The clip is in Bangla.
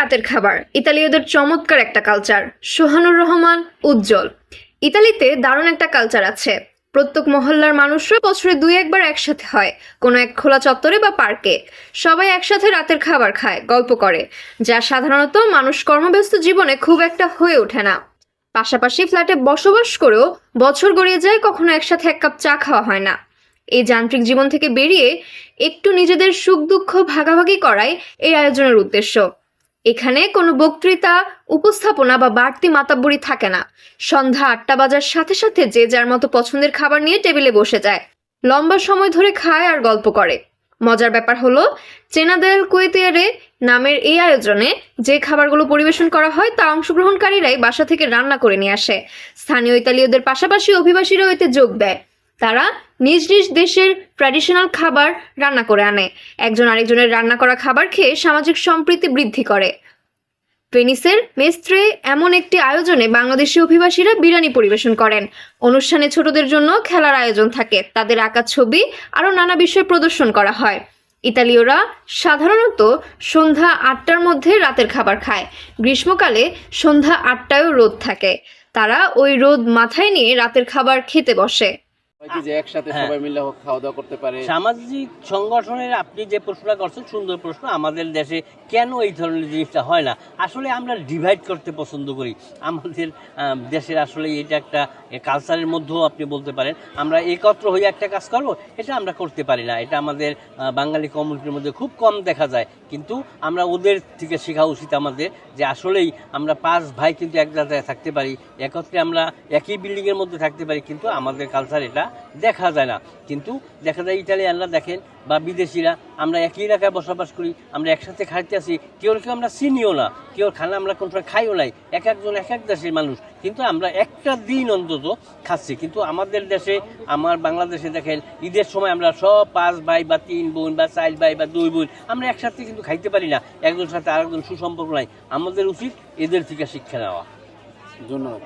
রাতের খাবার ইতালীয়দের চমৎকার একটা কালচার। সোহানুর রহমান উজ্জ্বল। ইতালিতে দারুণ একটা কালচার আছে। প্রত্যেক মহল্লার মানুষরা বছরে 2-1 বার একসাথে হয় কোনো এক খোলা চত্বরে বা পার্কে। সবাই একসাথে রাতের খাবার খায়, গল্প করে, যা সাধারণত মানুষ কর্মব্যস্ত জীবনে খুব একটা হয়ে ওঠে না। পাশাপাশি ফ্ল্যাটে বসবাস করেও বছর গড়িয়ে যায়, কখনো একসাথে 1 কাপ চা খাওয়া হয় না। এই যান্ত্রিক জীবন থেকে বেরিয়ে একটু নিজেদের সুখ দুঃখ ভাগাভাগি করাই এই আয়োজনের উদ্দেশ্য। এখানে কোনো বক্তৃতা, উপস্থাপনা বা বাড়তি মাতাব্বরি থাকে না। সন্ধ্যা 8টা বাজার সাথে সাথে যে যার মতো পছন্দের খাবার নিয়ে টেবিলে বসে যায়, লম্বা সময় ধরে খায় আর গল্প করে। মজার ব্যাপার হলো, চেনা দেল কুয়েতিয়ারে নামের এই আয়োজনে যে খাবারগুলো পরিবেশন করা হয় তা অংশগ্রহণকারীরাই বাসা থেকে রান্না করে নিয়ে আসে। স্থানীয় ইতালীয়দের পাশাপাশি অভিবাসীরাও এতে যোগ দেয়। তারা নিজ নিজ দেশের ট্র্যাডিশনাল খাবার রান্না করে আনে। একজন আরেকজনের রান্না করা খাবার খেয়ে সামাজিক সম্প্রীতি বৃদ্ধি করে। ভেনিসের মেস্ত্রে এমন একটি আয়োজনে বাংলাদেশি অভিবাসীরা বিরিয়ানি পরিবেশন করেন। অনুষ্ঠানে ছোটদের জন্য খেলার আয়োজন থাকে, তাদের আঁকা ছবি আরও নানা বিষয় প্রদর্শন করা হয়। ইতালীয়রা সাধারণত সন্ধ্যা 8টার মধ্যে রাতের খাবার খায়। গ্রীষ্মকালে সন্ধ্যা 8টায়ও রোদ থাকে। তারা ওই রোদ মাথায় নিয়ে রাতের খাবার খেতে বসে। যে একসাথে সবাই মিলে খাওয়া দাওয়া করতে পারে। সামাজিক সংগঠনের আপনি যে প্রশ্নটা করছেন, সুন্দর প্রশ্ন। আমাদের দেশে কেন এই ধরনের জিনিসটা হয় না? আসলে আমরা ডিভাইড করতে পছন্দ করি। আমাদের দেশের আসলে এটা একটা কালচারের মধ্যেও আপনি বলতে পারেন, আমরা একত্র হয়ে একটা কাজ করবো, এটা আমরা করতে পারি না। এটা আমাদের বাঙালি কমিউনিটির মধ্যে খুব কম দেখা যায়। কিন্তু আমরা ওদের থেকে শেখা উচিত আমাদের, যে আসলেই আমরা 5 ভাই কিন্তু এক জায়গায় থাকতে পারি, একত্রে আমরা একই বিল্ডিংয়ের মধ্যে থাকতে পারি, কিন্তু আমাদের কালচার এটা দেখা যায় না। কিন্তু দেখা যায় ইটালিয়ানরা দেখেন বা বিদেশিরা, আমরা একই এলাকায় বসবাস করি, আমরা একসাথে খাইতে আসি, কেউ আমরা চিনিও না, কেউ খানা আমরা কোন সময় খাইও নাই, এক একজন এক এক দেশের মানুষ, কিন্তু আমরা একটা দিন অন্তত খাচ্ছি। কিন্তু আমাদের দেশে, আমার বাংলাদেশে দেখেন ঈদের সময় আমরা সব 5 ভাই বা 3 বোন বা 4 ভাই বা 2 বোন আমরা একসাথে কিন্তু খাইতে পারি না, একজনের সাথে আরেকজন সুসম্পর্ক নাই। আমাদের উচিত এদের থেকে শিক্ষা নেওয়া। ধন্যবাদ।